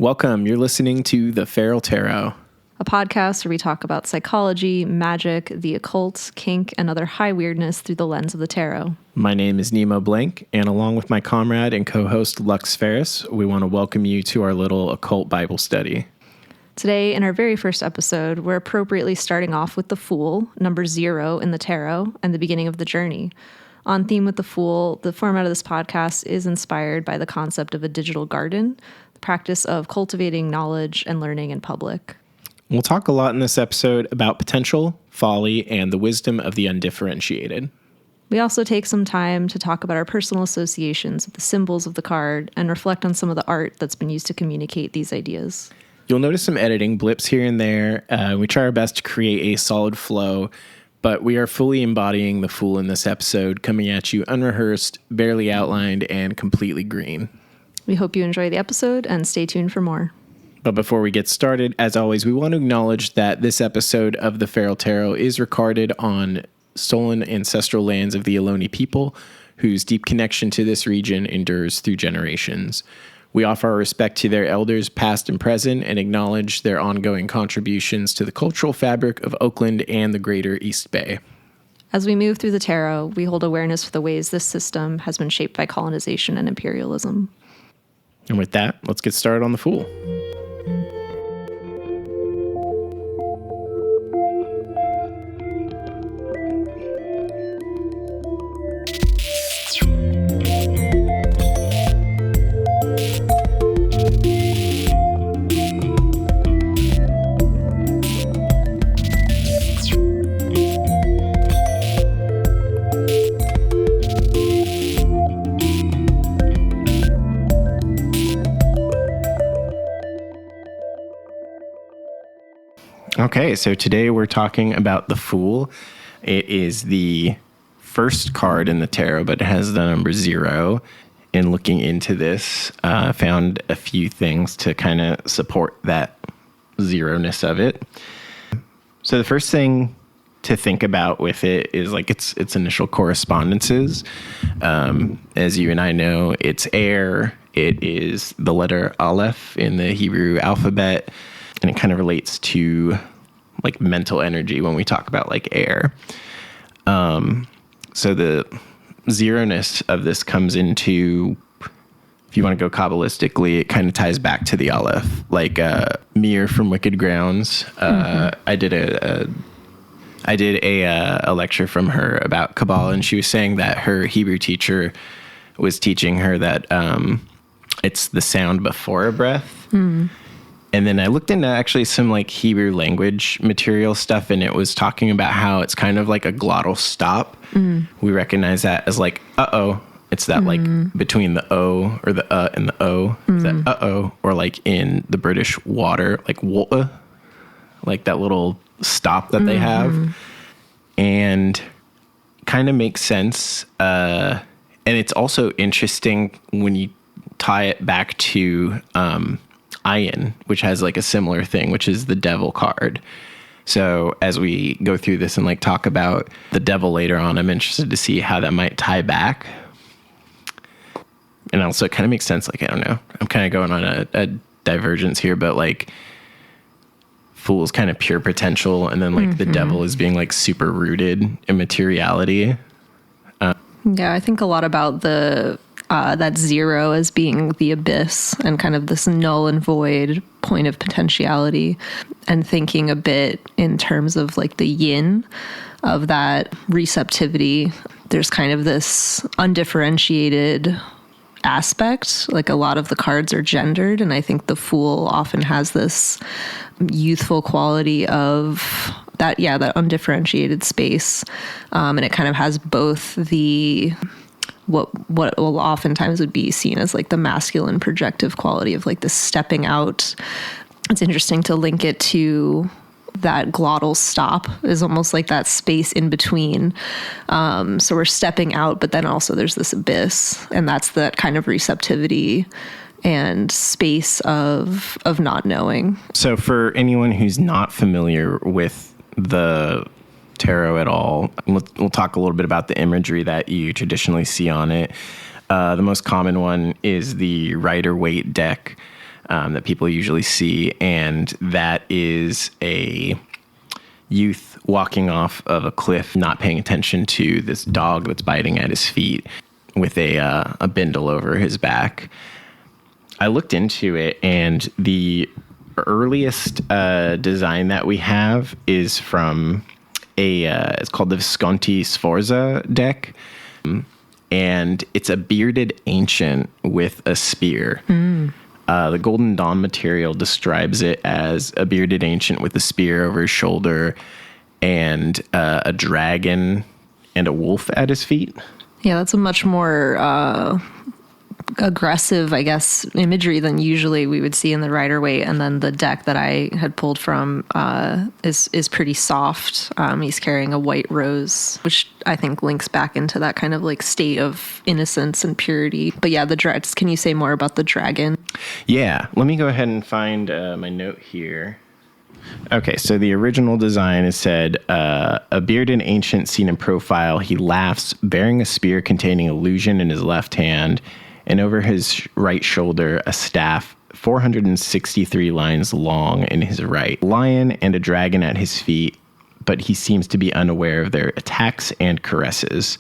Welcome. You're listening to The Feral Tarot, a podcast where we talk about psychology, magic, the occult, kink, and other high weirdness through the lens of the tarot. My name is Nemo Blank, and along with my comrade and co-host Lux Ferris, we want to welcome you to our little occult Bible study. Today, in our very first episode, we're appropriately starting off with the Fool, number 0 in the tarot, and the beginning of the journey. On theme with the Fool, the format of this podcast is inspired by the concept of a digital garden, the practice of cultivating knowledge and learning in public. We'll talk a lot in this episode about potential, folly, and the wisdom of the undifferentiated. We also take some time to talk about our personal associations with the symbols of the card and reflect on some of the art that's been used to communicate these ideas. You'll notice some editing blips here and there. We try our best to create a solid flow, but we are fully embodying the Fool in this episode, coming at you unrehearsed, barely outlined, and completely green. We hope you enjoy the episode and stay tuned for more. But before we get started, as always, we want to acknowledge that this episode of the Feral Tarot is recorded on stolen ancestral lands of the Ohlone people, whose deep connection to this region endures through generations. We offer our respect to their elders, past and present, and acknowledge their ongoing contributions to the cultural fabric of Oakland and the greater East Bay. As we move through the tarot, we hold awareness for the ways this system has been shaped by colonization and imperialism. And with that, let's get started on the Fool. Okay, so today we're talking about the Fool. It is the first card in the tarot, but it has the number 0. In looking into this, I found a few things to kind of support that zero-ness of it. So the first thing to think about with it is like its initial correspondences. As you and I know, it's air. It is the letter Aleph in the Hebrew alphabet, and it kind of relates to like mental energy when we talk about like air. So the zero-ness of this comes into, if you want to go Kabbalistically, it kind of ties back to the Aleph, like Mir from Wicked Grounds. I did a lecture from her about Kabbalah, and she was saying that her Hebrew teacher was teaching her that it's the sound before a breath. And then I looked into actually some like Hebrew language material stuff, and it was talking about how it's kind of like a glottal stop. We recognize that as like, uh-oh. It's that like between the O or the and the O. That uh-oh. Or like in the British water, like water, like that little stop that they have. And kind of makes sense. And it's also interesting when you tie it back to Ayin, which has like a similar thing, which is the devil card. So as we go through this and like talk about the devil later on, I'm interested to see how that might tie back. And also it kind of makes sense. Like, I don't know, I'm kind of going on a divergence here, but like Fool is kind of pure potential. And then like the devil is being like super rooted in materiality. Yeah, I think a lot about that 0 as being the abyss and kind of this null and void point of potentiality, and thinking a bit in terms of like the yin of that receptivity. There's kind of this undifferentiated aspect. Like a lot of the cards are gendered, and I think the Fool often has this youthful quality of that undifferentiated space. And it kind of has both the what will oftentimes would be seen as like the masculine projective quality of like the stepping out. It's interesting to link it to that glottal stop is almost like that space in between. So we're stepping out, but then also there's this abyss, and that's that kind of receptivity and space of not knowing. So for anyone who's not familiar with the tarot at all, we'll talk a little bit about the imagery that you traditionally see on it. The most common one is the Rider-Waite deck. that people usually see, and that is a youth walking off of a cliff, not paying attention to this dog that's biting at his feet with a bindle over his back. I looked into it, and the earliest design that we have is from it's called the Visconti Sforza deck, and it's a bearded ancient with a spear. The Golden Dawn material describes it as a bearded ancient with a spear over his shoulder and a dragon and a wolf at his feet. Yeah, that's a much more aggressive, I guess, imagery than usually we would see in the Rider-Waite. And then the deck that I had pulled from is pretty soft. He's carrying a white rose, which I think links back into that kind of like state of innocence and purity. But yeah, can you say more about the dragon? Yeah, let me go ahead and find my note here. Okay, so the original design is said, a bearded ancient seen in profile. He laughs, bearing a spear containing illusion in his left hand, and over his right shoulder, a staff 463 lines long in his right. Lion and a dragon at his feet, but he seems to be unaware of their attacks and caresses.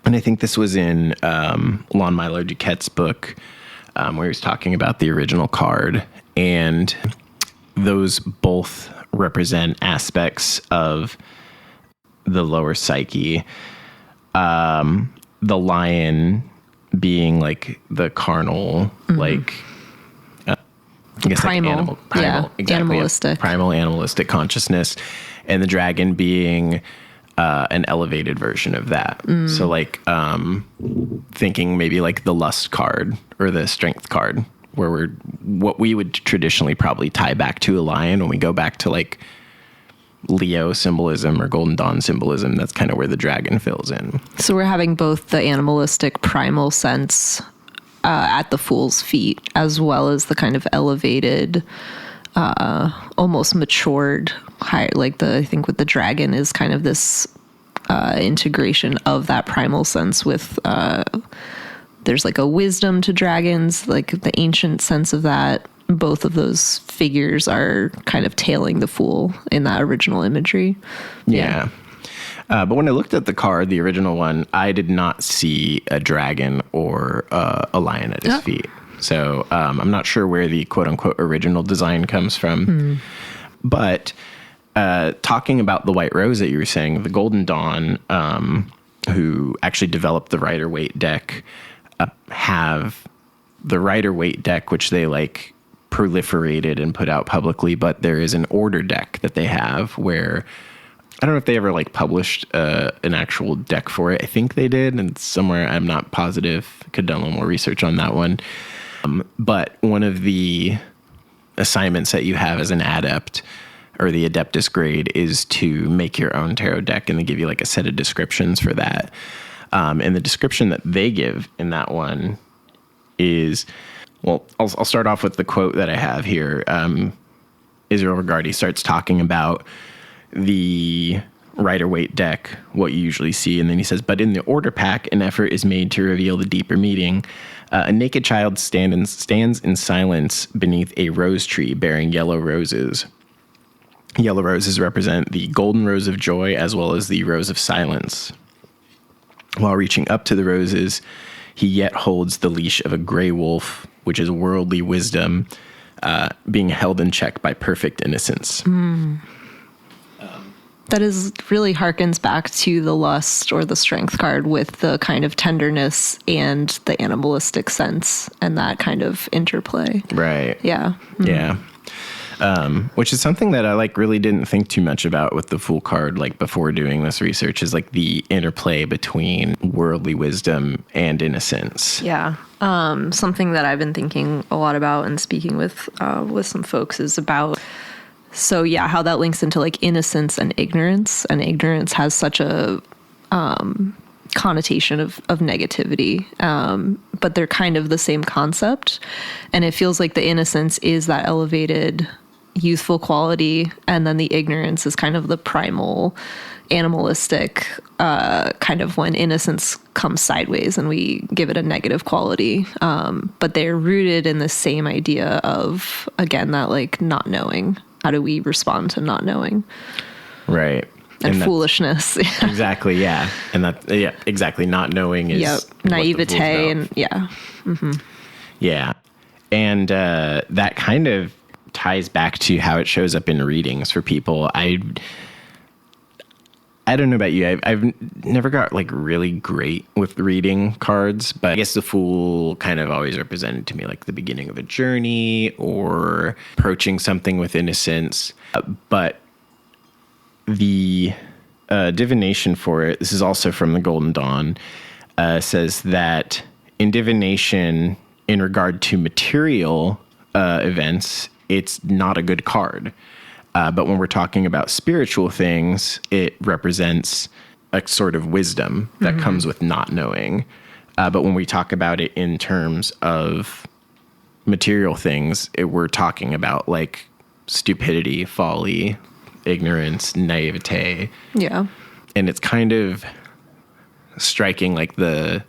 And I think this was in Lon Milo Duquette's book, where he was talking about the original card. And those both represent aspects of the lower psyche. The lion being like the carnal, like I guess primal, like primal, exactly, animalistic, primal animalistic consciousness, and the dragon being an elevated version of that. So like thinking maybe like the lust card or the strength card, where we're what we would traditionally probably tie back to a lion when we go back to like Leo symbolism or Golden Dawn symbolism. That's kind of where the dragon fills in. So we're having both the animalistic primal sense at the fool's feet, as well as the kind of elevated, almost matured high, like I think with the dragon is kind of this integration of that primal sense with there's like a wisdom to dragons, like the ancient sense of that. Both of those figures are kind of tailing the fool in that original imagery. Yeah. But when I looked at the card, the original one, I did not see a dragon or a lion at his feet. So I'm not sure where the quote unquote original design comes from. But talking about the White Rose that you were saying, the Golden Dawn, who actually developed the Rider-Waite deck, have the Rider-Waite deck, which they like proliferated and put out publicly, but there is an order deck that they have where I don't know if they ever like published an actual deck for it. I think they did, and somewhere I'm not positive. Could have done a little more research on that one. But one of the assignments that you have as an adept or the Adeptus grade is to make your own tarot deck, and they give you like a set of descriptions for that. And the description that they give in that one is, well, I'll start off with the quote that I have here. Israel Regardi starts talking about the Rider-Waite deck, what you usually see, and then he says, but in the order pack, an effort is made to reveal the deeper meaning. A naked child stands in silence beneath a rose tree bearing yellow roses. Yellow roses represent the golden rose of joy as well as the rose of silence. While reaching up to the roses, he yet holds the leash of a gray wolf, which is worldly wisdom, being held in check by perfect innocence. That is really harkens back to the lust or the strength card with the kind of tenderness and the animalistic sense and that kind of interplay. Right. Yeah. Yeah. Which is something that I like really didn't think too much about with the Fool card, like before doing this research, is like the interplay between worldly wisdom and innocence. Yeah. Something that I've been thinking a lot about and speaking with some folks is about, so yeah, how that links into like innocence and ignorance has such a connotation of negativity, but they're kind of the same concept. And it feels like the innocence is that elevated youthful quality, and then the ignorance is kind of the primal animalistic, kind of when innocence comes sideways and we give it a negative quality. But they're rooted in the same idea of, again, that like not knowing. How do we respond to not knowing? Right. And foolishness. Exactly. Yeah. And exactly. Not knowing is naivete and yeah. Mm-hmm. Yeah. And that kind of ties back to how it shows up in readings for people. I don't know about you. I've never got like really great with reading cards, but I guess the Fool kind of always represented to me like the beginning of a journey or approaching something with innocence. But the divination for it, this is also from the Golden Dawn, says that in divination, in regard to material events, it's not a good card. But when we're talking about spiritual things, it represents a sort of wisdom that comes with not knowing. But when we talk about it in terms of material things, we're talking about like stupidity, folly, ignorance, naivete. Yeah. And it's kind of striking like the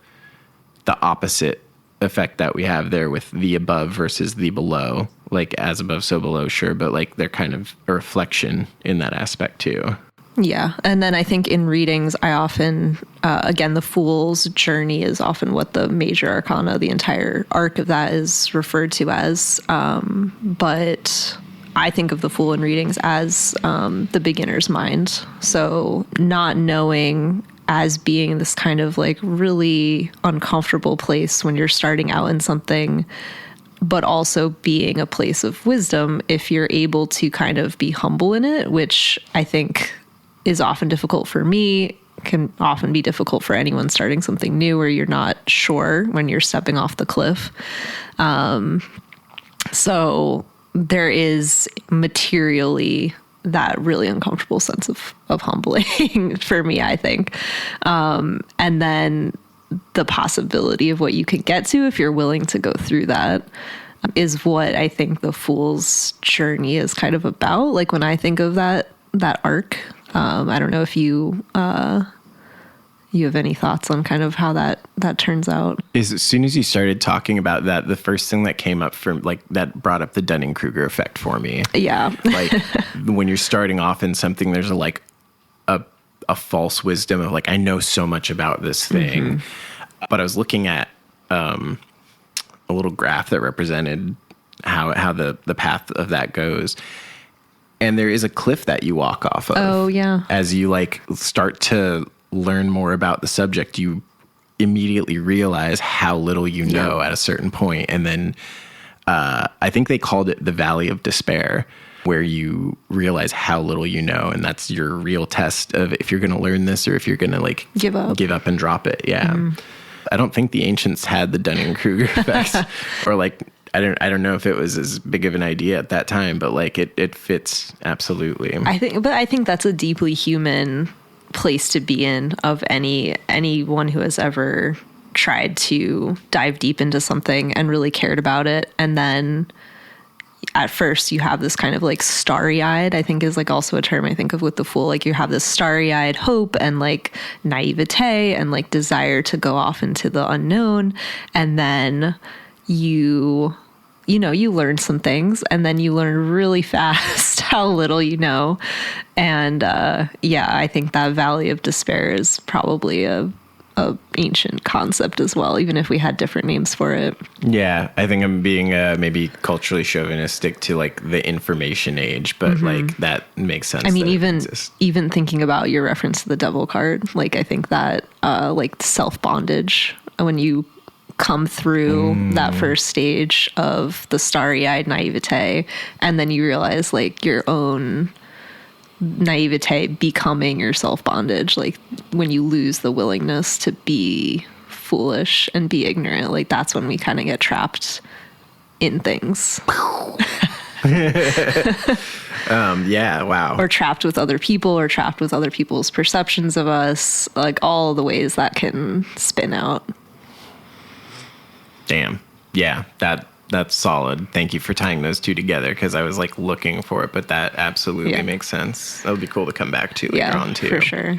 opposite effect that we have there with the above versus the below. Like as above, so below, sure. But like they're kind of a reflection in that aspect too. Yeah. And then I think in readings, I often, again, the Fool's journey is often what the major arcana, the entire arc of that is referred to as. But I think of the Fool in readings as the beginner's mind. So not knowing as being this kind of like really uncomfortable place when you're starting out in something, but also being a place of wisdom if you're able to kind of be humble in it, which I think is often difficult for me, can often be difficult for anyone starting something new where you're not sure when you're stepping off the cliff. So there is materially that really uncomfortable sense of humbling for me, I think. And then the possibility of what you can get to if you're willing to go through that is what I think the Fool's journey is kind of about. Like when I think of that arc, I don't know if you have any thoughts on kind of how that turns out. As soon as you started talking about that, the first thing that came up from like that brought up the Dunning-Kruger effect for me. Yeah. Like when you're starting off in something, there's a false wisdom of like, I know so much about this thing. But I was looking at a little graph that represented how the path of that goes. And there is a cliff that you walk off of. Oh, yeah. As you like start to learn more about the subject, you immediately realize how little you know at a certain point. And then I think they called it the Valley of Despair, where you realize how little you know. And that's your real test of if you're going to learn this or if you're going to like give up and drop it. Yeah. I don't think the ancients had the Dunning-Kruger effect or like, I don't know if it was as big of an idea at that time, but like it fits absolutely. I think that's a deeply human place to be in of anyone who has ever tried to dive deep into something and really cared about it. And then at first you have this kind of like starry-eyed, I think is like also a term I think of with the Fool. Like you have this starry-eyed hope and like naivete and like desire to go off into the unknown. And then you learn some things and then you learn really fast how little you know. And I think that Valley of Despair is probably a ancient concept as well, even if we had different names for it. Yeah, I think I'm being maybe culturally chauvinistic to like the information age, but like that makes sense. I mean, even thinking about your reference to the Devil card, like I think that like self-bondage, when you come through that first stage of the starry-eyed naivete, and then you realize like your own naivete becoming your self-bondage, like when you lose the willingness to be foolish and be ignorant, like that's when we kind of get trapped in things. Yeah, wow. Or trapped with other people, or trapped with other people's perceptions of us, like all the ways that can spin out. Damn. Yeah, that That's solid. Thank you for tying those two together, because I was like looking for it, but that absolutely makes sense. That would be cool to come back to later on too. For sure.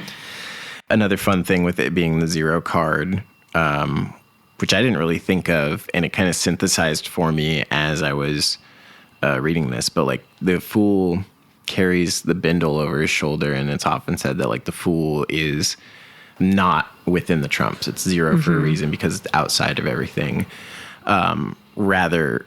Another fun thing with it being the zero card, which I didn't really think of, and it kind of synthesized for me as I was reading this, but like the Fool carries the bindle over his shoulder, and it's often said that like the Fool is not within the trumps. It's zero for a reason, because it's outside of everything. Rather,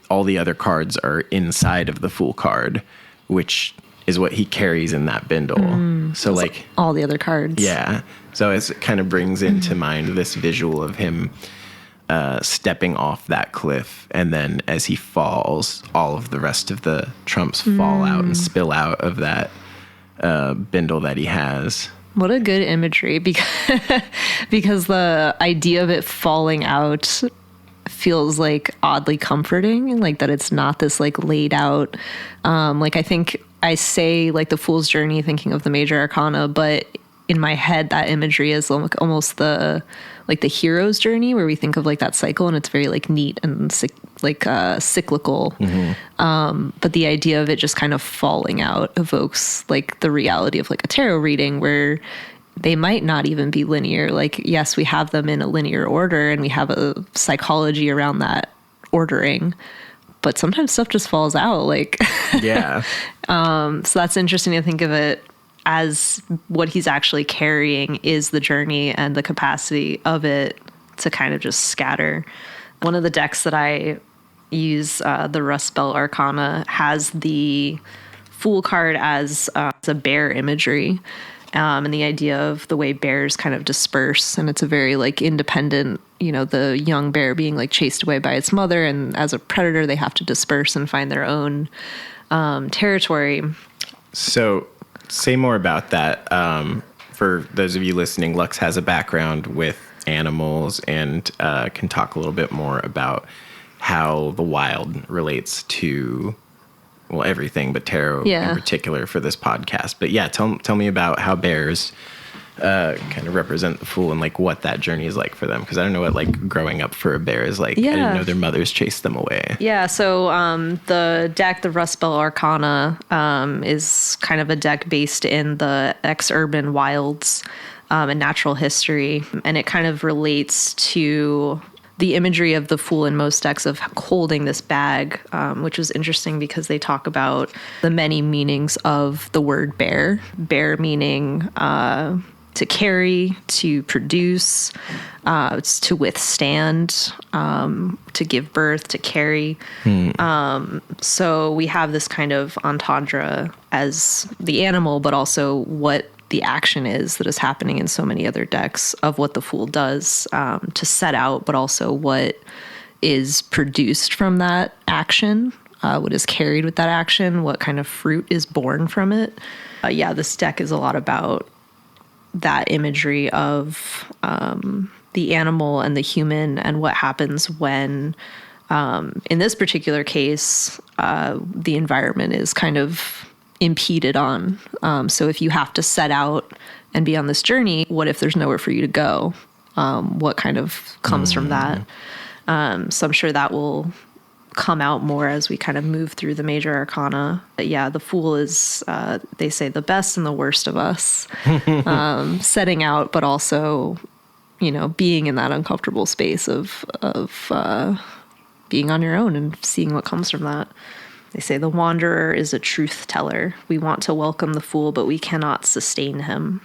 all the other cards are inside of the Fool card, which is what he carries in that bindle. So like all the other cards. Yeah. So it kind of brings into mind this visual of him stepping off that cliff, and then as he falls, all of the rest of the trumps fall out and spill out of that bindle that he has. What a good imagery, because the idea of it falling out feels like oddly comforting, like that it's not this like laid out, like I think I say like the Fool's Journey thinking of the major arcana, but in my head that imagery is almost the hero's journey, where we think of like that cycle, and it's very like neat and cyclical. But the idea of it just kind of falling out evokes like the reality of like a tarot reading, where they might not even be linear. Like, yes, we have them in a linear order and we have a psychology around that ordering, but sometimes stuff just falls out. Like, yeah. So that's interesting to think of it as what he's actually carrying is the journey and the capacity of it to kind of just scatter. One of the decks that I use, the Rust Belt Arcana, has the Fool card as a bear imagery. And the idea of the way bears kind of disperse, and it's a very like independent, the young bear being like chased away by its mother, and as a predator they have to disperse and find their own territory. So say more about that. For those of you listening, Lux has a background with animals and can talk a little bit more about how the wild relates to everything, but tarot in particular for this podcast. But yeah, tell me about how bears kind of represent the Fool, and like what that journey is like for them, because I don't know what like growing up for a bear is like. I didn't know their mothers chased them away. So the deck, the Rust Belt Arcana, is kind of a deck based in the ex-urban wilds and natural history, and it kind of relates to the imagery of the Fool in most decks of holding this bag, which was interesting because they talk about the many meanings of the word bear. Bear meaning to carry, to produce, to withstand, to give birth, to carry. So we have this kind of entendre as the animal, but also what the action is that is happening in so many other decks of what the Fool does to set out, but also what is produced from that action, what is carried with that action, what kind of fruit is born from it. This deck is a lot about that imagery of the animal and the human, and what happens when, in this particular case, the environment is kind of impeded on. So if you have to set out and be on this journey, what if there's nowhere for you to go? What kind of comes from that? So I'm sure that will come out more as we kind of move through the major arcana. But the Fool is, they say, the best and the worst of us, setting out, but also, being in that uncomfortable space of being on your own and seeing what comes from that. They say the wanderer is a truth teller. We want to welcome the Fool, but we cannot sustain him.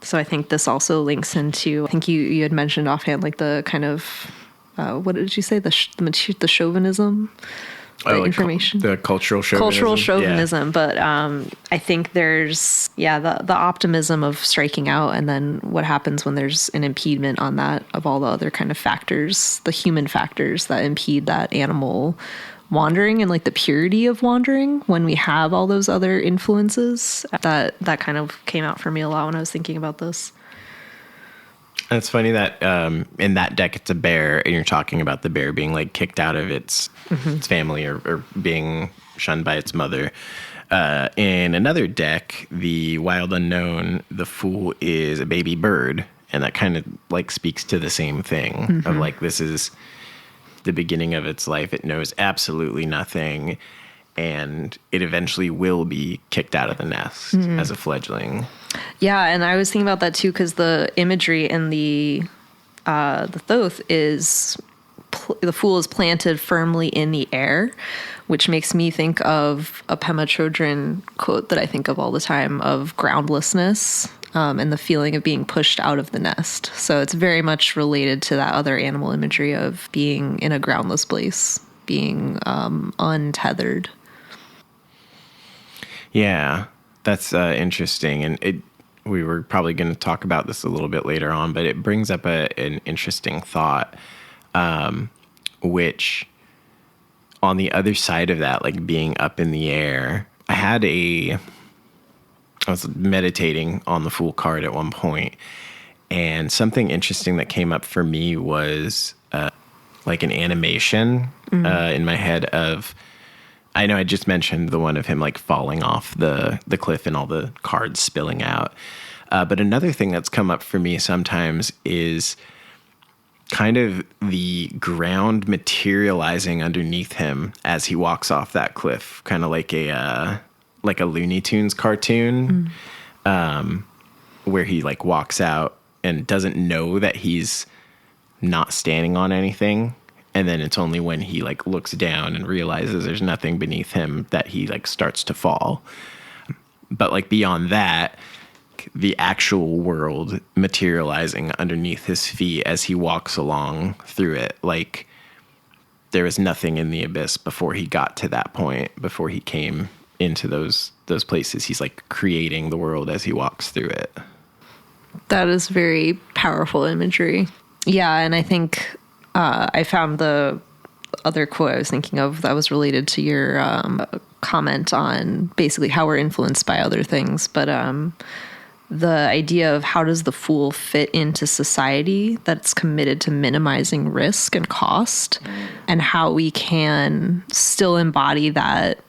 So I think this also links into, I think you had mentioned offhand, like the kind of, what did you say? The chauvinism? The information? The cultural chauvinism. Cultural chauvinism. Yeah. But I think there's, the optimism of striking out, and then what happens when there's an impediment on that of all the other kind of factors, the human factors that impede that animal wandering, and like the purity of wandering when we have all those other influences. That kind of came out for me a lot when I was thinking about this. It's funny that in that deck it's a bear, and you're talking about the bear being like kicked out of its family or being shunned by its mother. In another deck, the Wild Unknown, the Fool is a baby bird, and that kind of like speaks to the same thing of like, this is the beginning of its life, it knows absolutely nothing, and it eventually will be kicked out of the nest as a fledgling. Yeah, and I was thinking about that too, because the imagery in the Thoth is the fool is planted firmly in the air, which makes me think of a Pema Chodron quote that I think of all the time of groundlessness and the feeling of being pushed out of the nest. So it's very much related to that other animal imagery of being in a groundless place, being untethered. Yeah, that's interesting. And we were probably going to talk about this a little bit later on, but it brings up an interesting thought, which on the other side of that, like being up in the air, I was meditating on the Fool card at one point, and something interesting that came up for me was like an animation in my head of, I know I just mentioned the one of him like falling off the cliff and all the cards spilling out. But another thing that's come up for me sometimes is kind of the ground materializing underneath him as he walks off that cliff, kind of like a Looney Tunes cartoon, where he like walks out and doesn't know that he's not standing on anything. And then it's only when he like looks down and realizes there's nothing beneath him that he like starts to fall. But like beyond that, the actual world materializing underneath his feet as he walks along through it, like there was nothing in the abyss before he got to that point, before he came into those places. He's like creating the world as he walks through it. That is very powerful imagery. Yeah, and I think I found the other quote I was thinking of that was related to your comment on basically how we're influenced by other things. But the idea of how does the fool fit into society that's committed to minimizing risk and cost, and how we can still embody that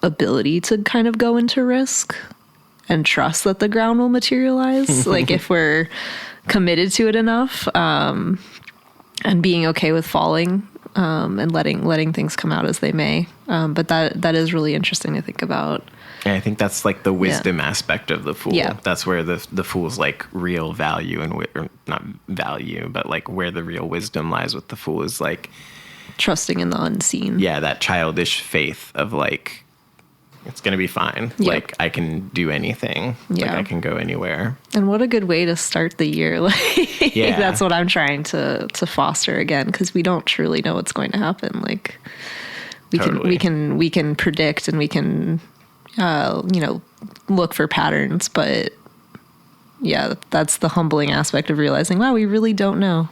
ability to kind of go into risk and trust that the ground will materialize. Like if we're committed to it enough, and being okay with falling, and letting things come out as they may. But that is really interesting to think about. And I think that's like the wisdom aspect of the fool. Yeah. That's where the fool's like real value or not value, but like where the real wisdom lies with the fool is like trusting in the unseen. Yeah, that childish faith of like, it's going to be fine. Yep. Like I can do anything. Yeah. Like I can go anywhere. And what a good way to start the year. Like yeah. That's what I'm trying to foster again, because we don't truly know what's going to happen. Like we can predict, and we can look for patterns, but yeah, that's the humbling aspect of realizing, wow, we really don't know.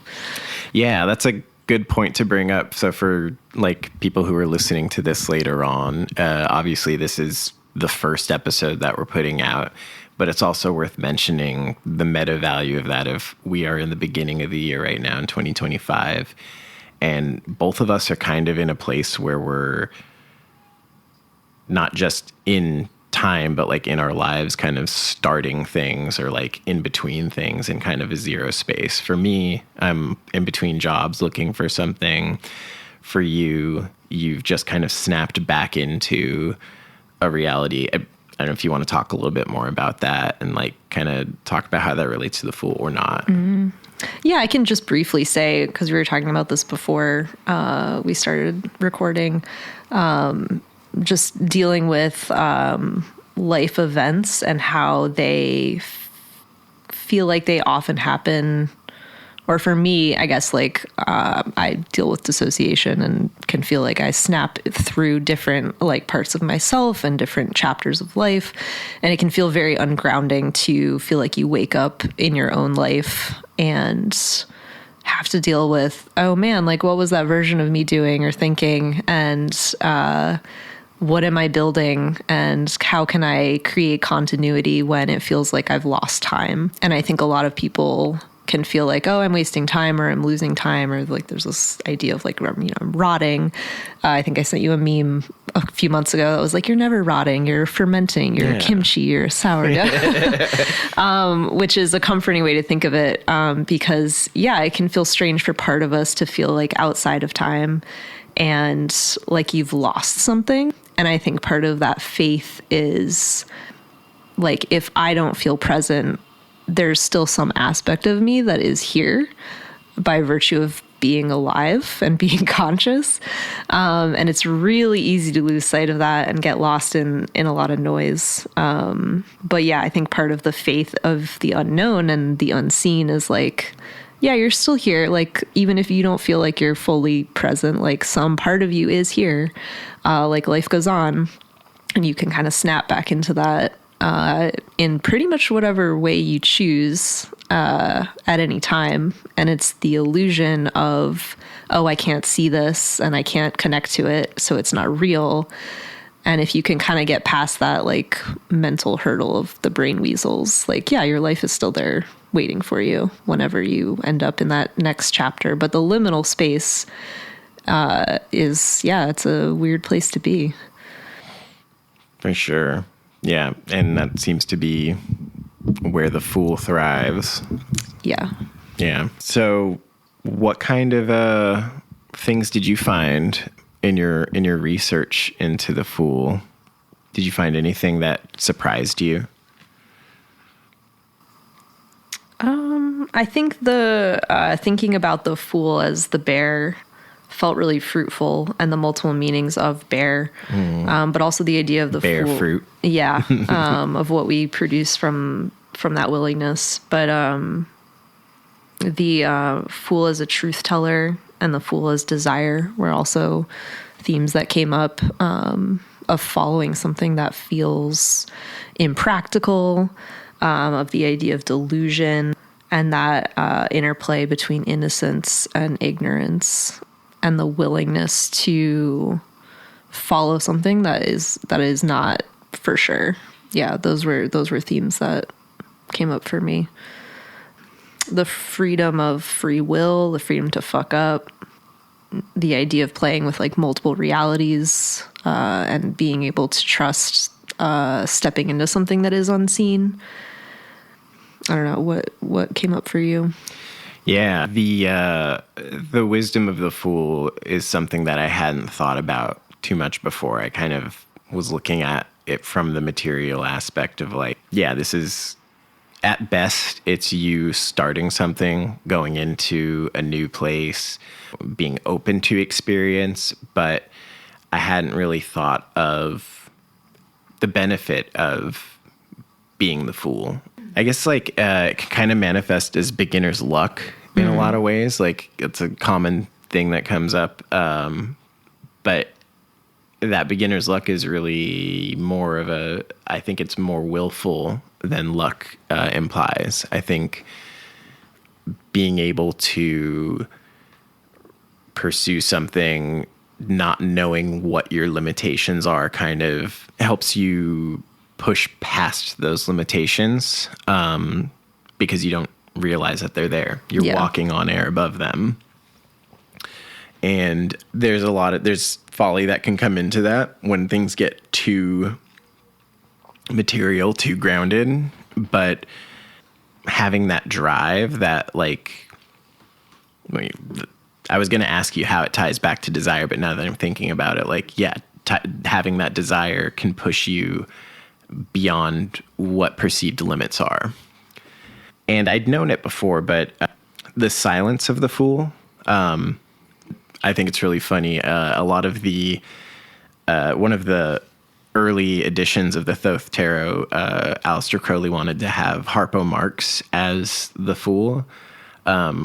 Yeah, that's a good point to bring up. So for like people who are listening to this later on, obviously this is the first episode that we're putting out, but it's also worth mentioning the meta value of that. If we are in the beginning of the year right now in 2025, and both of us are kind of in a place where we're not just in time, but like in our lives kind of starting things or like in between things in kind of a zero space. For me, I'm in between jobs looking for something. For you, you've just kind of snapped back into a reality. I don't know if you want to talk a little bit more about that and like kind of talk about how that relates to the fool or not. Mm-hmm. Yeah, I can just briefly say, because we were talking about this before we started recording, just dealing with life events and how they feel like they often happen. Or for me, I guess like I deal with dissociation and can feel like I snap through different like parts of myself and different chapters of life. And it can feel very ungrounding to feel like you wake up in your own life and have to deal with, oh man, like what was that version of me doing or thinking? And what am I building, and how can I create continuity when it feels like I've lost time? And I think a lot of people can feel like, oh, I'm wasting time, or I'm losing time, or like there's this idea of like, I'm rotting. I think I sent you a meme a few months ago that was like, you're never rotting, you're fermenting, you're kimchi, you're sourdough, which is a comforting way to think of it. Because it can feel strange for part of us to feel like outside of time and like you've lost something. And I think part of that faith is like, if I don't feel present, there's still some aspect of me that is here by virtue of being alive and being conscious. And it's really easy to lose sight of that and get lost in a lot of noise. But I think part of the faith of the unknown and the unseen is like, you're still here. Like, even if you don't feel like you're fully present, like some part of you is here. Like life goes on and you can kind of snap back into that in pretty much whatever way you choose at any time. And it's the illusion of, oh, I can't see this and I can't connect to it, so it's not real. And if you can kind of get past that like mental hurdle of the brain weasels, like, your life is still there waiting for you whenever you end up in that next chapter. But the liminal space is, it's a weird place to be. For sure. Yeah. And that seems to be where the fool thrives. Yeah. Yeah. So what kind of things did you find in your research into the fool? Did you find anything that surprised you? I think the thinking about the fool as the bear felt really fruitful, and the multiple meanings of bear, but also the idea of the bear fool, fruit. Yeah, of what we produce from that willingness. But the fool as a truth teller and the fool as desire were also themes that came up, of following something that feels impractical, of the idea of delusion, and that interplay between innocence and ignorance, and the willingness to follow something that is not for sure. Yeah, those were themes that came up for me. The freedom of free will, the freedom to fuck up, the idea of playing with like multiple realities, and being able to trust stepping into something that is unseen. I don't know, what came up for you? Yeah, the wisdom of the fool is something that I hadn't thought about too much before. I kind of was looking at it from the material aspect of like, this is, at best, it's you starting something, going into a new place, being open to experience, but I hadn't really thought of the benefit of being the fool. I guess like it can kind of manifest as beginner's luck in a lot of ways. Like it's a common thing that comes up. But that beginner's luck is really more of I think it's more willful than luck implies. I think being able to pursue something, not knowing what your limitations are, kind of helps you push past those limitations, because you don't realize that they're there. You're walking on air above them. And there's folly that can come into that when things get too material, too grounded. But having that drive, that like, I was going to ask you how it ties back to desire, but now that I'm thinking about it, like, having that desire can push you beyond what perceived limits are. And I'd known it before, but the silence of the fool, I think it's really funny. A lot of one of the early editions of the Thoth Tarot, Aleister Crowley wanted to have Harpo Marx as the fool,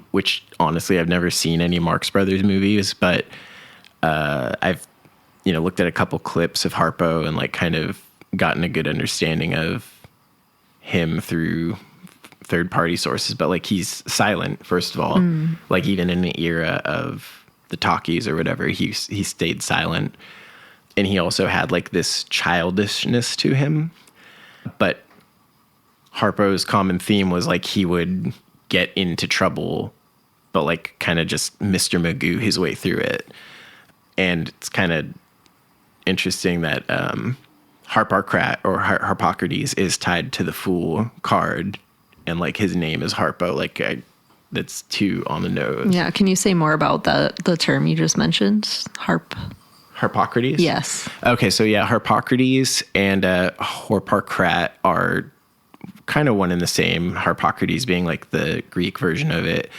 which honestly I've never seen any Marx Brothers movies, but I've looked at a couple clips of Harpo and like kind of gotten a good understanding of him through third-party sources. But like he's silent, first of all. Like even in the era of the talkies or whatever, he stayed silent. And he also had like this childishness to him. But Harpo's common theme was like he would get into trouble, but like kind of just Mr. Magoo his way through it. And it's kind of interesting that Harpocrat or Harpocrates is tied to the Fool card, and like his name is Harpo. Like that's too on the nose. Yeah. Can you say more about the term you just mentioned? Harpocrates? Yes. Okay, so yeah, Harpocrates and Harpocrat are kind of one and the same. Harpocrates being like the Greek version of it.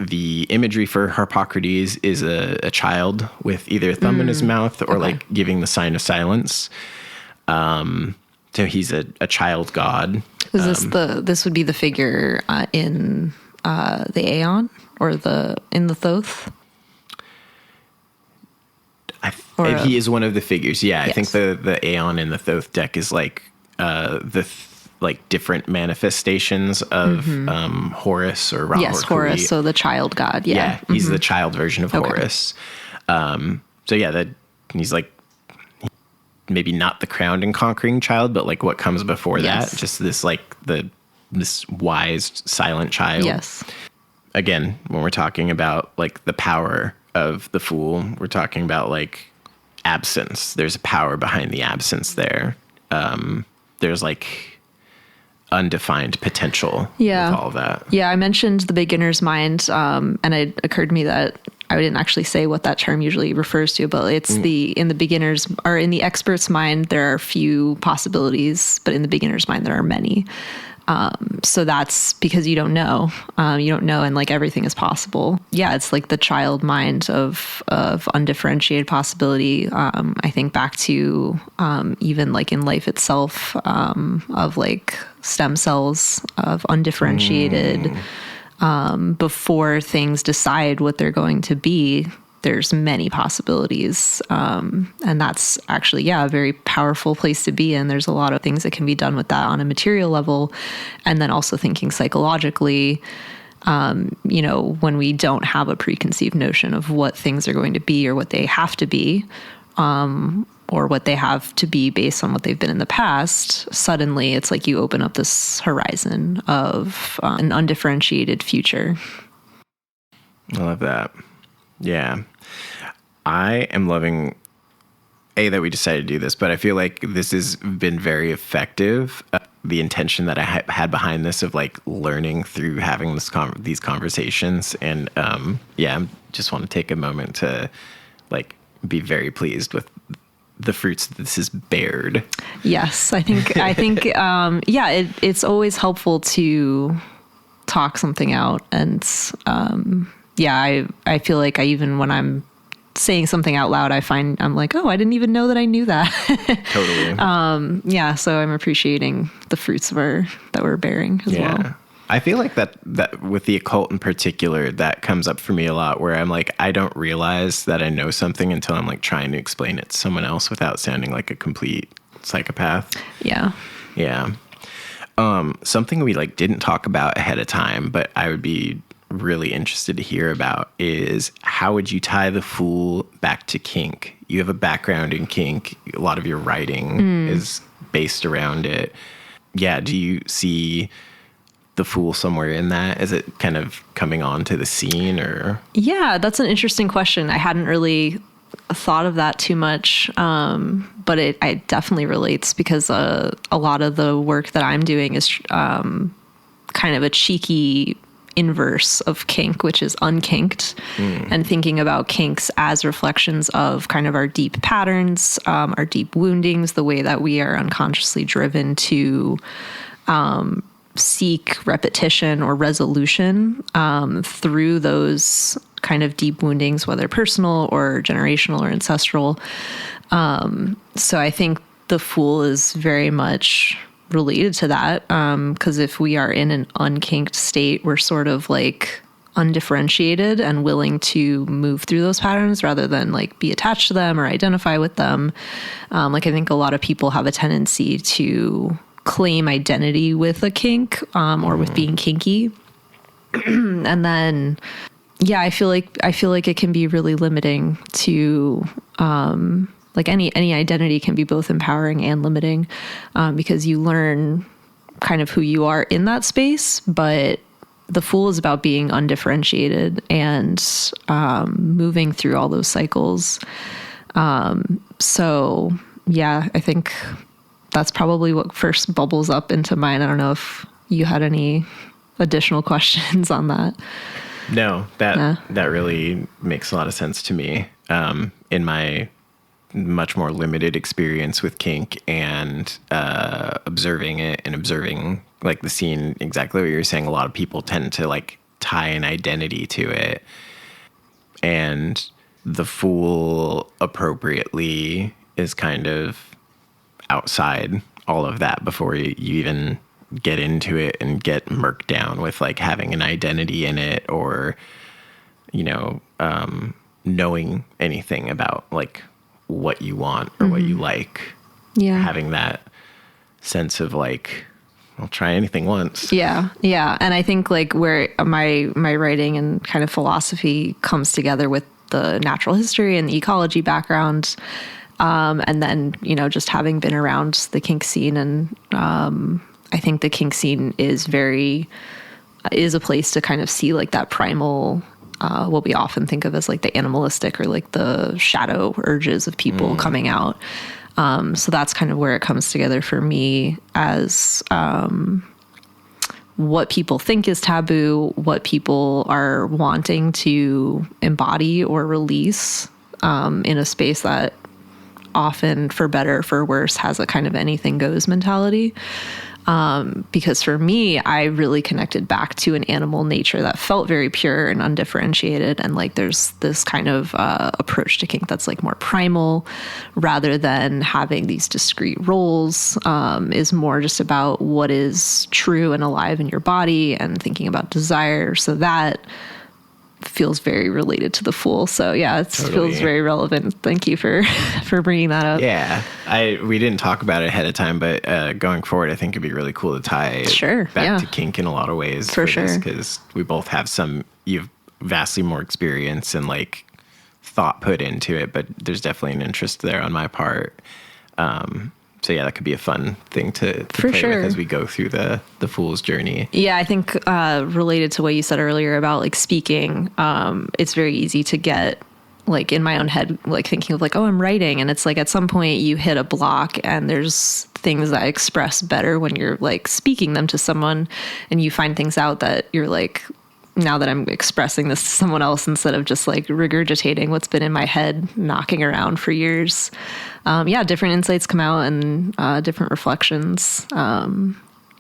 The imagery for Harpocrates is a child with either a thumb in his mouth or like giving the sign of silence. So he's a child god. Is this would be the figure in the Aeon or in the Thoth? He is one of the figures. Yeah, yes. I think the Aeon in the Thoth deck is like like different manifestations of Horus or Ra. Yes, Horus. So the child god. Yeah, he's the child version of Horus. So yeah, that he's like maybe not the crowned and conquering child, but like what comes before that. Just this like this wise silent child. Yes. Again, when we're talking about like the power of the Fool, we're talking about like absence. There's a power behind the absence there. There's like undefined potential with all of that. Yeah, I mentioned the beginner's mind, and it occurred to me that I didn't actually say what that term usually refers to, but it's in the beginner's or in the expert's mind, there are few possibilities, but in the beginner's mind, there are many. So that's because you don't know, and like everything is possible. Yeah. It's like the child mind of undifferentiated possibility. I think back to, even like in life itself, of like stem cells of undifferentiated, before things decide what they're going to be. There's many possibilities. And that's actually, a very powerful place to be in. There's a lot of things that can be done with that on a material level. And then also thinking psychologically, when we don't have a preconceived notion of what things are going to be or what they have to be, or what they have to be based on what they've been in the past, suddenly it's like you open up this horizon of an undifferentiated future. I love that. Yeah. I am loving that we decided to do this, but I feel like this has been very effective. The intention that I had behind this of like learning through having these conversations. And just want to take a moment to like be very pleased with the fruits that this has bared. Yes. I think, it's always helpful to talk something out. And, I feel like even when I'm saying something out loud, I'm like, oh, I didn't even know that I knew that. Totally. So I'm appreciating the fruits that we're bearing as well. I feel like that with the occult in particular, that comes up for me a lot where I'm like, I don't realize that I know something until I'm like trying to explain it to someone else without sounding like a complete psychopath. Yeah. Yeah. Something we like didn't talk about ahead of time, but I would be really interested to hear about is how would you tie the Fool back to kink? You have a background in kink. A lot of your writing is based around it. Yeah. Do you see the Fool somewhere in that? Is it kind of coming on to the scene or? Yeah, that's an interesting question. I hadn't really thought of that too much. But it definitely relates because a lot of the work that I'm doing is kind of a cheeky inverse of kink, which is unkinked, and thinking about kinks as reflections of kind of our deep patterns, our deep woundings, the way that we are unconsciously driven to seek repetition or resolution through those kind of deep woundings, whether personal or generational or ancestral. So I think the Fool is very much related to that, because if we are in an unkinked state, we're sort of like undifferentiated and willing to move through those patterns rather than like be attached to them or identify with them. Like I think a lot of people have a tendency to claim identity with a kink or with being kinky, and then I feel like it can be really limiting to like any identity can be both empowering and limiting, because you learn kind of who you are in that space, but the Fool is about being undifferentiated and moving through all those cycles. So yeah, I think that's probably what first bubbles up into mind. I don't know if you had any additional questions on that. No, that really makes a lot of sense to me. In my much more limited experience with kink and observing it and observing like the scene, exactly what you're saying, a lot of people tend to like tie an identity to it. And the Fool appropriately is kind of outside all of that before you even get into it and get murked down with like having an identity in it or, you know, knowing anything about like what you want or what you like. Yeah. Having that sense of like, I'll try anything once. Yeah. Yeah. And I think like where my writing and kind of philosophy comes together with the natural history and the ecology background. And then, you know, just having been around the kink scene and, I think the kink scene is a place to kind of see like that primal, what we often think of as like the animalistic or like the shadow urges of people coming out. So that's kind of where it comes together for me as, what people think is taboo, what people are wanting to embody or release, in a space that often, for better or for worse, has a kind of anything goes mentality. Because for me, I really connected back to an animal nature that felt very pure and undifferentiated. And like, there's this kind of approach to kink that's like more primal rather than having these discrete roles, is more just about what is true and alive in your body and thinking about desire. So that feels very related to the Fool. So yeah, it feels very relevant. Thank you for bringing that up. Yeah, we didn't talk about it ahead of time, but going forward, I think it'd be really cool to tie back to kink in a lot of ways. For sure, because we both have you've vastly more experience and like thought put into it, but there's definitely an interest there on my part. So yeah, that could be a fun thing to play with as we go through the Fool's journey. Yeah, I think related to what you said earlier about like speaking, it's very easy to get like in my own head, like thinking of like, oh, I'm writing. And it's like at some point you hit a block and there's things that express better when you're like speaking them to someone and you find things out that you're like, now that I'm expressing this to someone else instead of just like regurgitating what's been in my head, knocking around for years. Different insights come out and different reflections. And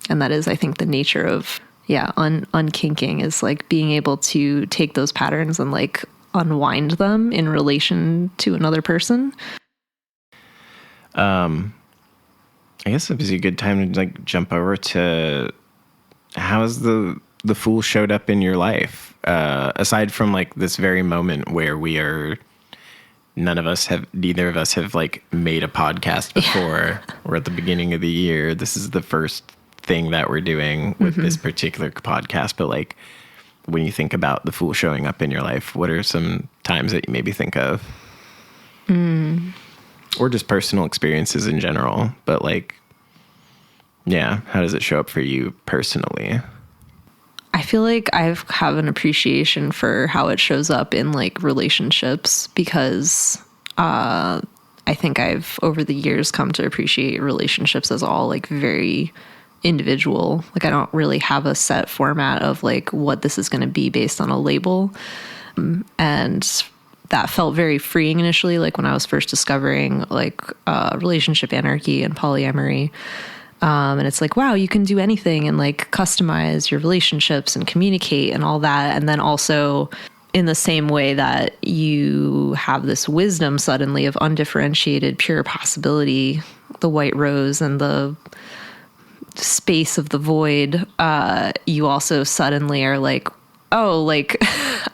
that is, I think, the nature of, unkinking is like being able to take those patterns and like unwind them in relation to another person. I guess it was a good time to like jump over to how's the Fool showed up in your life, aside from like this very moment where neither of us have like made a podcast before. We're at the beginning of the year. This is the first thing that we're doing with this particular podcast. But like, when you think about the Fool showing up in your life, what are some times that you maybe think of? Or just personal experiences in general, but like, how does it show up for you personally? I feel like I have an appreciation for how it shows up in like relationships because I think I've over the years come to appreciate relationships as all like very individual. Like I don't really have a set format of like what this is going to be based on a label. And that felt very freeing initially, like when I was first discovering like relationship anarchy and polyamory. And it's like, wow, you can do anything and like customize your relationships and communicate and all that. And then also in the same way that you have this wisdom suddenly of undifferentiated, pure possibility, the white rose and the space of the void, you also suddenly are like, oh, like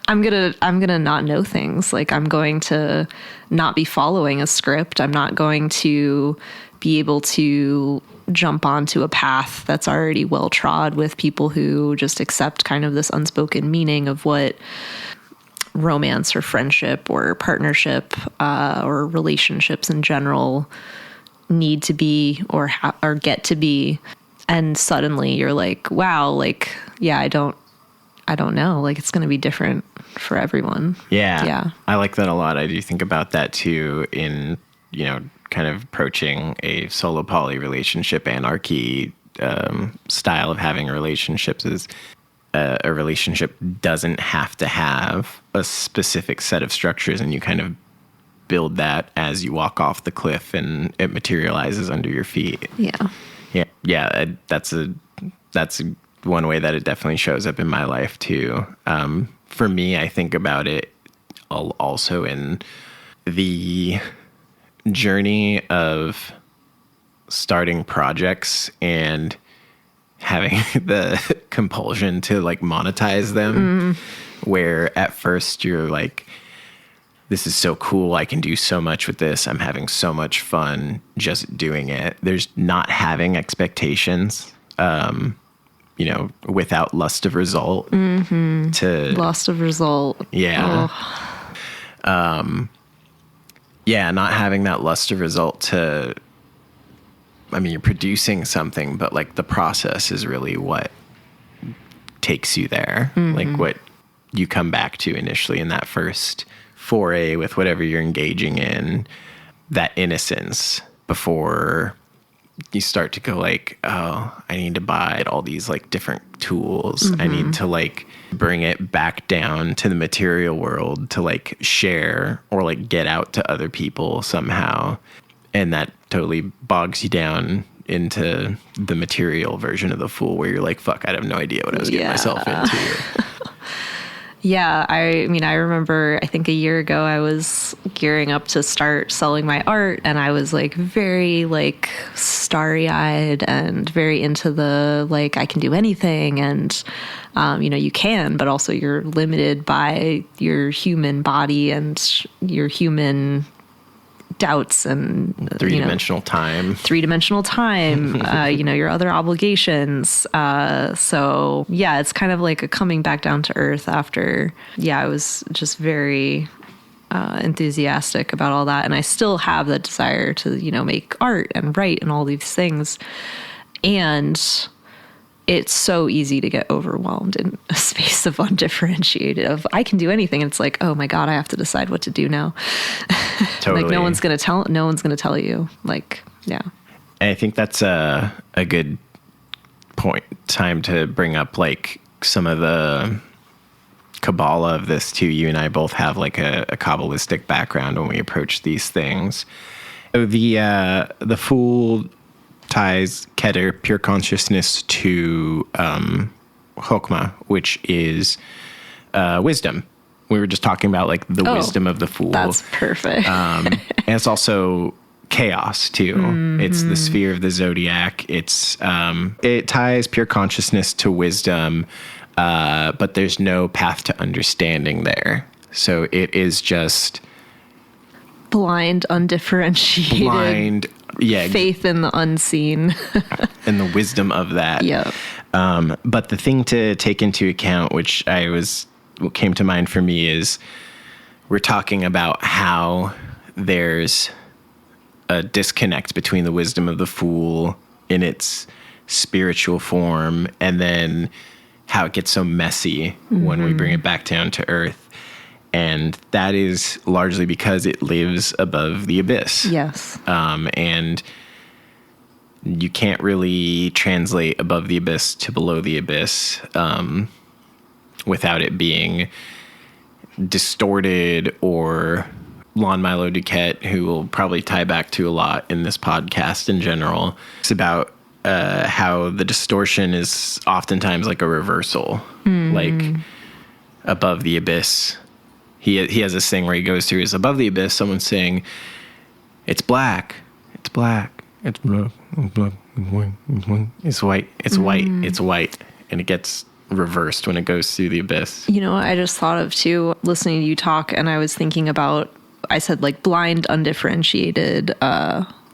I'm gonna not know things. Like I'm going to not be following a script. I'm not going to be able to jump onto a path that's already well trod with people who just accept kind of this unspoken meaning of what romance or friendship or partnership or relationships in general need to be or get to be. And suddenly you're like, wow, like, yeah, I don't know. Like it's going to be different for everyone. Yeah. I like that a lot. I do think about that too in, kind of approaching a solo poly relationship anarchy style of having relationships is a relationship doesn't have to have a specific set of structures, and you kind of build that as you walk off the cliff and it materializes under your feet. Yeah. That's one way that it definitely shows up in my life too. For me, I think about it also in the journey of starting projects and having the compulsion to like monetize them, where at first you're like, this is so cool. I can do so much with this. I'm having so much fun just doing it. There's not having expectations, without lust of result. Lust of result. Yeah. Not having that lust of result you're producing something, but like the process is really what takes you there. Like what you come back to initially in that first foray with whatever you're engaging in, that innocence before you start to go like, oh, I need to buy all these like different tools. I need to like bring it back down to the material world to like share or like get out to other people somehow. And that totally bogs you down into the material version of the fool where you're like, fuck, I have no idea what I was getting myself into. Yeah, I remember, I think a year ago, I was gearing up to start selling my art, and I was like very like starry-eyed and very into the like I can do anything, and you can, but also you're limited by your human body and your human doubts and three-dimensional time, your other obligations. So yeah, it's kind of like a coming back down to earth after, I was just very enthusiastic about all that. And I still have that desire to, make art and write and all these things. And it's so easy to get overwhelmed in a space of undifferentiated of I can do anything. And it's like, oh my God, I have to decide what to do now. Totally. Like no one's going to tell you. Like, yeah. And I think that's a good time to bring up like some of the Kabbalah of this too. You and I both have like a Kabbalistic background when we approach these things. So the Fool ties Keter, pure consciousness, to Chokmah, which is wisdom. We were just talking about like the wisdom of the Fool. That's perfect. And it's also chaos too. It's the sphere of the zodiac. It ties pure consciousness to wisdom, but there's no path to understanding there. So it is just blind, undifferentiated. Faith in the unseen. And the wisdom of that. Yeah. But the thing to take into account, what came to mind for me is we're talking about how there's a disconnect between the wisdom of the Fool in its spiritual form and then how it gets so messy when we bring it back down to earth. And that is largely because it lives above the abyss. Yes. And you can't really translate above the abyss to below the abyss without it being distorted, or Lon Milo Duquette, who will probably tie back to a lot in this podcast in general. It's about how the distortion is oftentimes like a reversal, like above the abyss. He has this thing where he goes through is above the abyss. Someone's saying, it's black, it's black, it's black, it's black, it's white, it's white, it's white, it's white, it's white. And it gets reversed when it goes through the abyss. You know what I just thought of too, listening to you talk, and I was thinking about, I said like blind, undifferentiated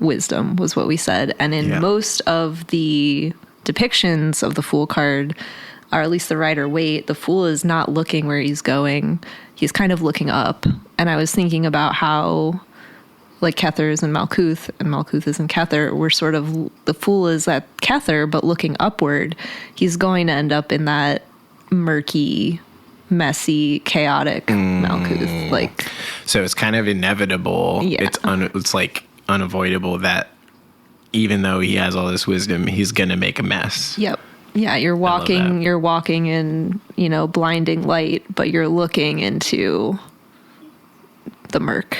wisdom was what we said. And in most of the depictions of the Fool card, or at least the Rider Waite, the Fool is not looking where he's going. He's kind of looking up. And I was thinking about how like Kether is in Malkuth and Malkuth is in Kether. We're sort of, the Fool is at Kether, but looking upward. He's going to end up in that murky messy, chaotic Malkuth. Like, so it's kind of inevitable. Yeah. It's like unavoidable that even though he has all this wisdom, he's gonna make a mess. yep. Yeah, you're walking in, blinding light, but you're looking into the murk.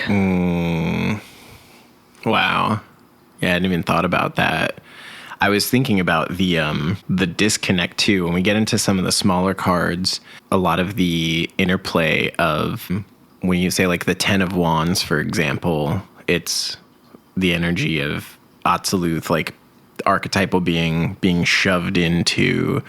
Wow. Yeah, I hadn't even thought about that. I was thinking about the disconnect too. When we get into some of the smaller cards, a lot of the interplay of when you say like the 10 of Wands, for example, it's the energy of Atziluth, like archetypal being shoved into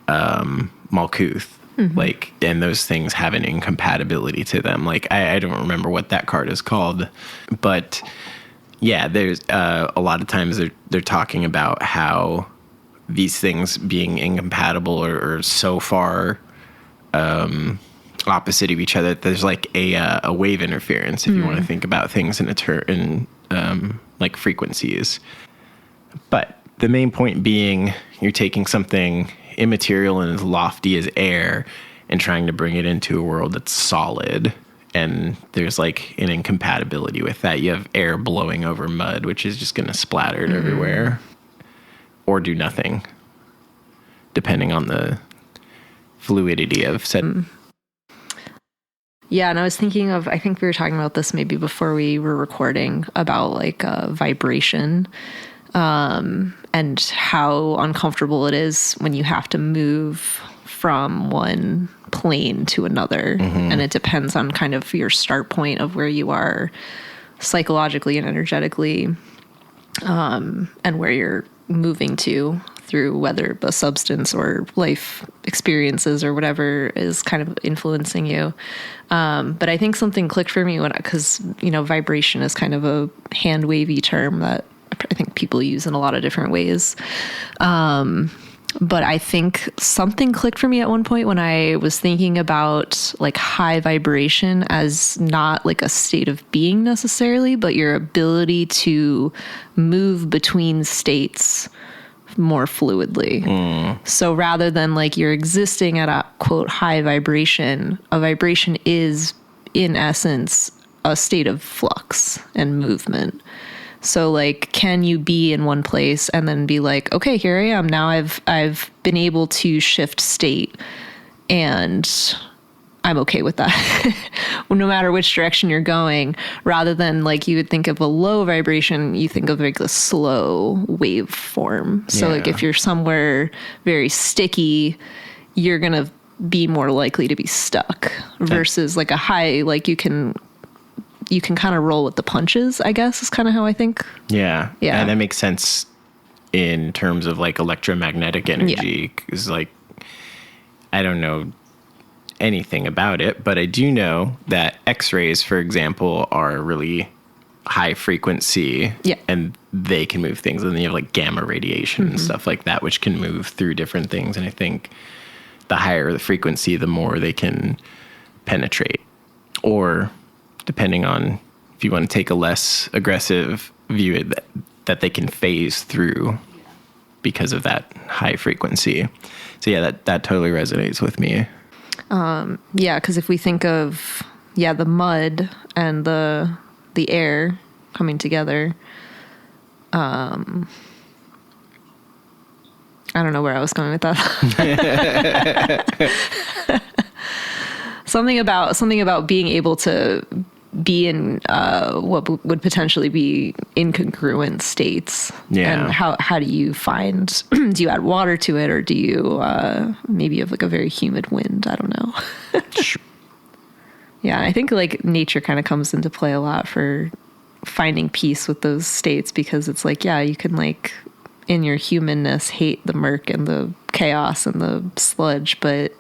Malkuth. Like, and those things have an incompatibility to them. Like, I don't remember what that card is called, but yeah, there's a lot of times they're talking about how these things being incompatible or so far opposite of each other. There's like a wave interference if you want to think about things in like frequencies. But the main point being, you're taking something immaterial and as lofty as air and trying to bring it into a world that's solid. And there's like an incompatibility with that. You have air blowing over mud, which is just going to splatter it everywhere or do nothing, depending on the fluidity of said. Yeah, and I was thinking of, I think we were talking about this maybe before we were recording, about like vibration and how uncomfortable it is when you have to move from one plane to another. And it depends on kind of your start point of where you are psychologically and energetically, and where you're moving to through whether a substance or life experiences or whatever is kind of influencing you. But I think something clicked for me because vibration is kind of a hand wavy term that I think people use in a lot of different ways. But I think something clicked for me at one point when I was thinking about like high vibration as not like a state of being necessarily, but your ability to move between states more fluidly. So rather than like you're existing at a quote high vibration, a vibration is in essence a state of flux and movement. So like, can you be in one place and then be like, okay, here I am. Now I've been able to shift state and I'm okay with that. No matter which direction you're going, rather than like you would think of a low vibration, you think of like the slow wave form. So like if you're somewhere very sticky, you're going to be more likely to be stuck versus like a high, like you can kind of roll with the punches, I guess, is kind of how I think. Yeah. And that makes sense in terms of like electromagnetic energy. Because like, I don't know anything about it, but I do know that X-rays, for example, are really high frequency and they can move things. And then you have like gamma radiation and stuff like that, which can move through different things. And I think the higher the frequency, the more they can penetrate. Or depending on if you want to take a less aggressive view, that they can phase through because of that high frequency. So yeah, that totally resonates with me. Because if we think of the mud and the air coming together, I don't know where I was going with that. Something about being able to be in what would potentially be incongruent states. Yeah. And how do you find, do you add water to it, or do you maybe have like a very humid wind? I don't know. Yeah, I think like nature kind of comes into play a lot for finding peace with those states, because it's like, you can like in your humanness hate the murk and the chaos and the sludge, but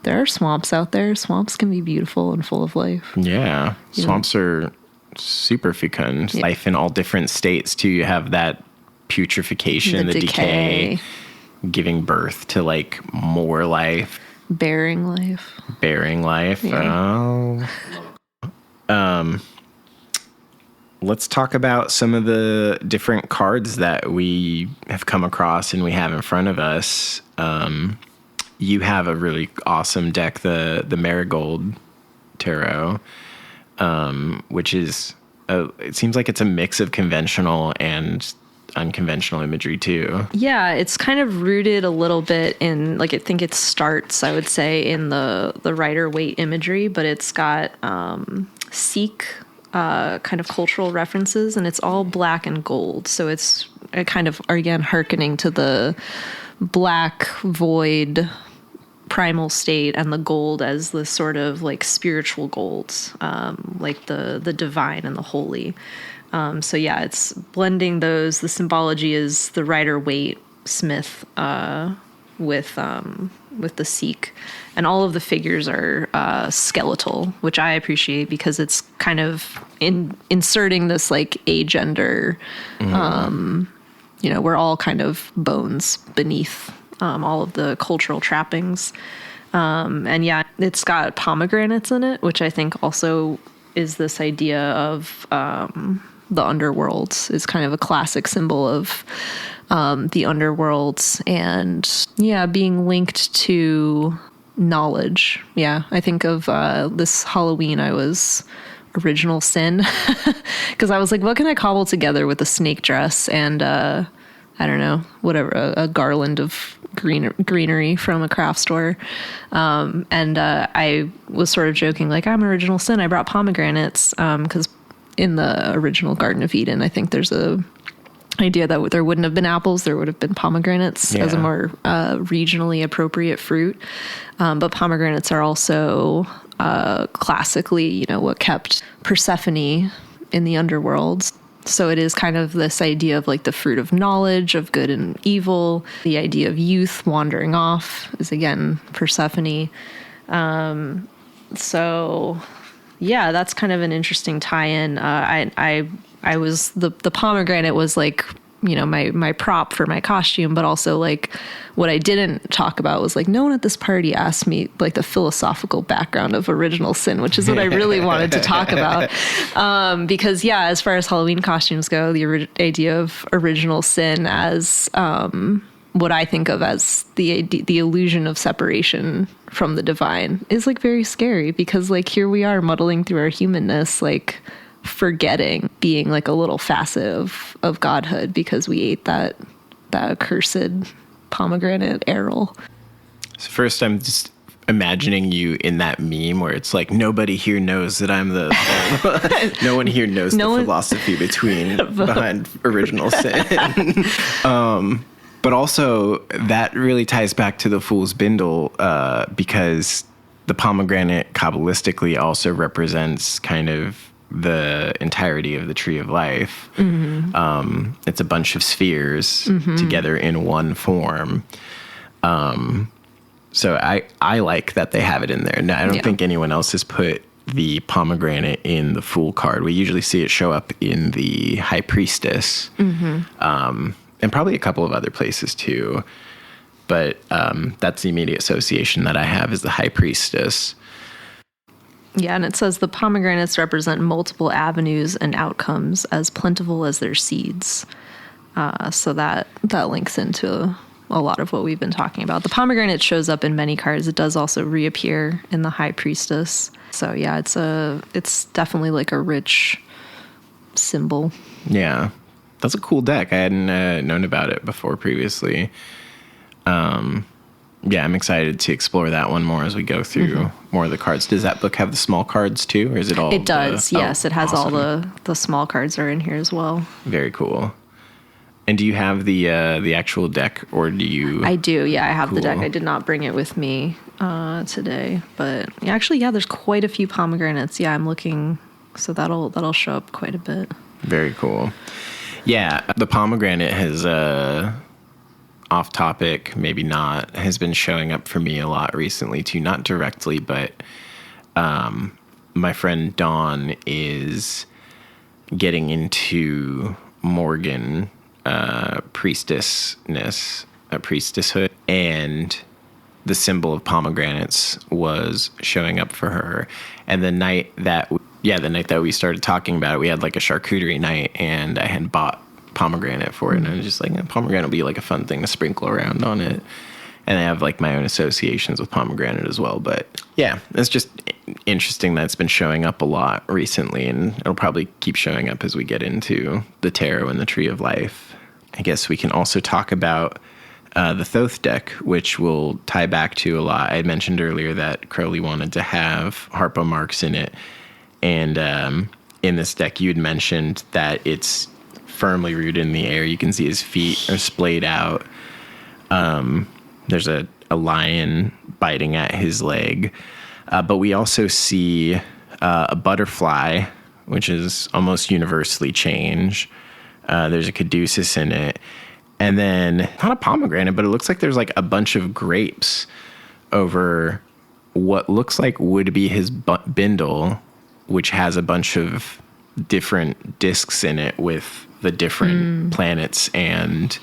there are swamps out there. Swamps can be beautiful and full of life. Yeah. Swamps are super fecund. Yeah. Life in all different states too. You have that putrefaction, the decay, giving birth to like more life. Bearing life. Yeah. Oh. Let's talk about some of the different cards that we have come across and we have in front of us. you have a really awesome deck, the Marigold Tarot, which is it seems like it's a mix of conventional and unconventional imagery too. Yeah, it's kind of rooted a little bit in, like, I think it starts, I would say, in the Rider-Waite imagery, but it's got Sikh kind of cultural references, and it's all black and gold. So it's kind of, again, hearkening to the black void primal state and the gold as the sort of like spiritual golds, like the divine and the holy. So yeah, it's blending those. The symbology is the Rider-Waite Smith with the Sikh, and all of the figures are skeletal, which I appreciate because it's kind of inserting this like agender. We're all kind of bones beneath all of the cultural trappings. And yeah, it's got pomegranates in it, which I think also is this idea of the underworlds. Is kind of a classic symbol of the underworlds, and yeah, being linked to knowledge. Yeah, I think of this Halloween, I was original sin, because I was like, what can I cobble together with a snake dress and I don't know, whatever, a garland of greenery from a craft store. And I was sort of joking, like, I'm original sin. I brought pomegranates because in the original Garden of Eden, I think there's a idea that there wouldn't have been apples, there would have been pomegranates as a more regionally appropriate fruit. But pomegranates are also classically, what kept Persephone in the underworld. So it is kind of this idea of like the fruit of knowledge of good and evil. The idea of youth wandering off is again Persephone. So yeah, that's kind of an interesting tie-in. I was the pomegranate was like, my prop for my costume, but also like what I didn't talk about was like no one at this party asked me like the philosophical background of original sin, which is what I really wanted to talk about. Because yeah, as far as Halloween costumes go, the idea of original sin as what I think of as the illusion of separation from the divine is like very scary, because like here we are muddling through our humanness, like forgetting being like a little facet of godhood because we ate that accursed pomegranate arrow. So first I'm just imagining you in that meme where it's like, nobody here knows that I'm the no one here knows the philosophy behind original sin. But also that really ties back to the Fool's Bindle, because the pomegranate Kabbalistically also represents kind of the entirety of the tree of life. Mm-hmm. It's a bunch of spheres together in one form. So I like that they have it in there. Now, I don't think anyone else has put the pomegranate in the Fool card. We usually see it show up in the High Priestess, and probably a couple of other places too. But that's the immediate association that I have is the High Priestess. Yeah, and it says the pomegranates represent multiple avenues and outcomes as plentiful as their seeds. So that links into a lot of what we've been talking about. The pomegranate shows up in many cards. It does also reappear in the High Priestess. So yeah, it's definitely like a rich symbol. Yeah, that's a cool deck. I hadn't known about it before previously. Yeah, I'm excited to explore that one more as we go through more of the cards. Does that book have the small cards too, or is it all? It does, yes. It has awesome. All the small cards are in here as well. Very cool. And do you have the actual deck, or do you? I do, yeah. I have the deck. I did not bring it with me today, but actually, yeah, there's quite a few pomegranates. Yeah, I'm looking, so that'll show up quite a bit. Very cool. Yeah, the pomegranate has off topic, maybe not, has been showing up for me a lot recently too. Not directly, but my friend Dawn is getting into Morgan priestesshood, and the symbol of pomegranates was showing up for her. And the night that we started talking about it, we had like a charcuterie night, and I had bought pomegranate for it, and I was just like, pomegranate will be like a fun thing to sprinkle around on it. And I have like my own associations with pomegranate as well. But yeah, it's just interesting that it's been showing up a lot recently, and it'll probably keep showing up as we get into the tarot and the Tree of Life. I guess we can also talk about the Thoth deck, which will tie back to a lot. I had mentioned earlier that Crowley wanted to have Harpo marks in it. And in this deck, you had mentioned that it's firmly rooted in the air. You can see his feet are splayed out. There's a lion biting at his leg. But we also see a butterfly, which is almost universally change. There's a caduceus in it. And then, not a pomegranate, but it looks like there's like a bunch of grapes over what looks like would be his bindle, which has a bunch of different discs in it with the different planets and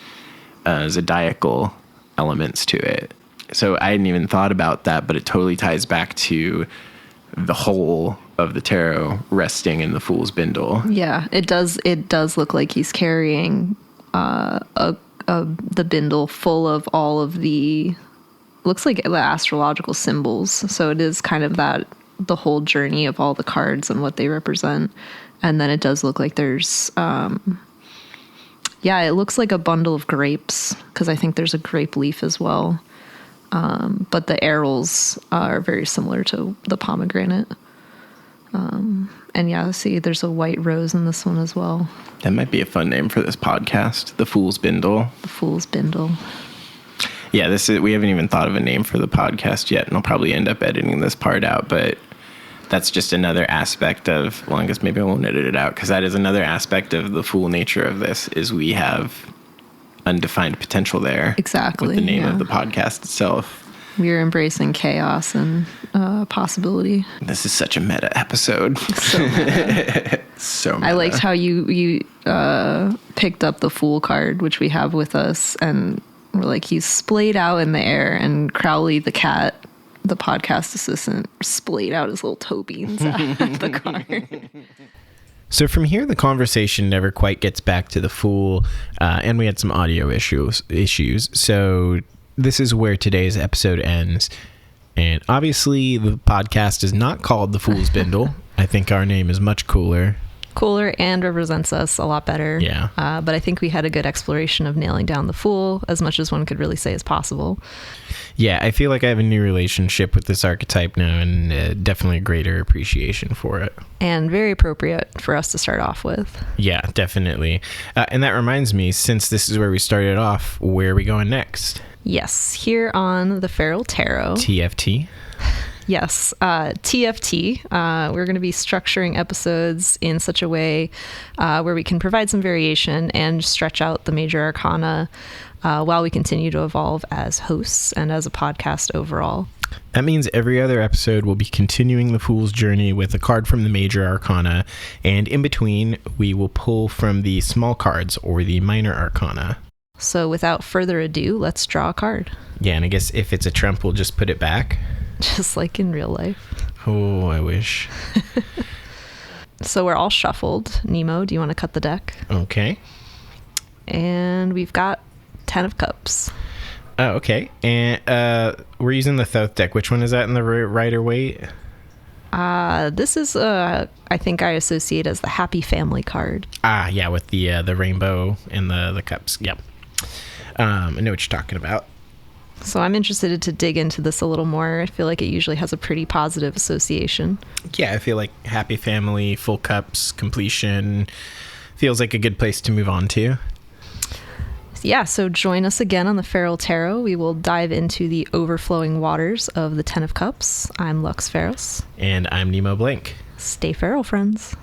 zodiacal elements to it. So I hadn't even thought about that, but it totally ties back to the whole of the tarot resting in the Fool's Bindle. Yeah, it does look like he's carrying the bindle full of all of the, looks like the astrological symbols. So it is kind of that, the whole journey of all the cards and what they represent. And then it does look like there's, it looks like a bundle of grapes, because I think there's a grape leaf as well. But the arrows are very similar to the pomegranate. And yeah, see, there's a white rose in this one as well. That might be a fun name for this podcast, The Fool's Bindle. The Fool's Bindle. Yeah, we haven't even thought of a name for the podcast yet, and I'll probably end up editing this part out, but that's just another aspect of, well, I guess maybe I won't edit it out, because that is another aspect of the fool nature of this, is we have undefined potential there. Exactly. With the name of the podcast itself. We're embracing chaos and possibility. This is such a meta episode. So meta. So meta. I liked how you picked up the Fool card, which we have with us, and we're like, he's splayed out in the air, and Crowley the cat, the podcast assistant, splayed out his little toe beans at the card. So from here, the conversation never quite gets back to the Fool, and we had some audio issues. So this is where today's episode ends. And obviously, the podcast is not called The Fool's Bindle. I think our name is much cooler. Cooler and represents us a lot better. Yeah. But I think we had a good exploration of nailing down the Fool, as much as one could really say is possible. Yeah, I feel like I have a new relationship with this archetype now, and definitely a greater appreciation for it. And very appropriate for us to start off with. Yeah, definitely. And that reminds me, since this is where we started off, where are we going next? Yes, here on the Feral Tarot. TFT. Yes, TFT. We're going to be structuring episodes in such a way where we can provide some variation and stretch out the major arcana while we continue to evolve as hosts and as a podcast overall. That means every other episode will be continuing the Fool's journey with a card from the major arcana, and in between, we will pull from the small cards or the minor arcana. So without further ado, let's draw a card. Yeah, and I guess if it's a trump, we'll just put it back. Just like in real life. Oh, I wish. So we're all shuffled. Nemo, do you want to cut the deck? Okay. And we've got 10 of Cups. Oh, okay. And we're using the Thoth deck. Which one is that in the Rider Waite? This is, I think I associate as the Happy Family card. Ah, yeah, with the rainbow and the cups. Yep. I know what you're talking about. So I'm interested to dig into this a little more. I feel like it usually has a pretty positive association. Yeah, I feel like happy family, full cups, completion feels like a good place to move on to. Yeah, so join us again on the Feral Tarot. We will dive into the overflowing waters of the 10 of Cups. I'm Lux Feros. And I'm Nemo Blank. Stay feral, friends.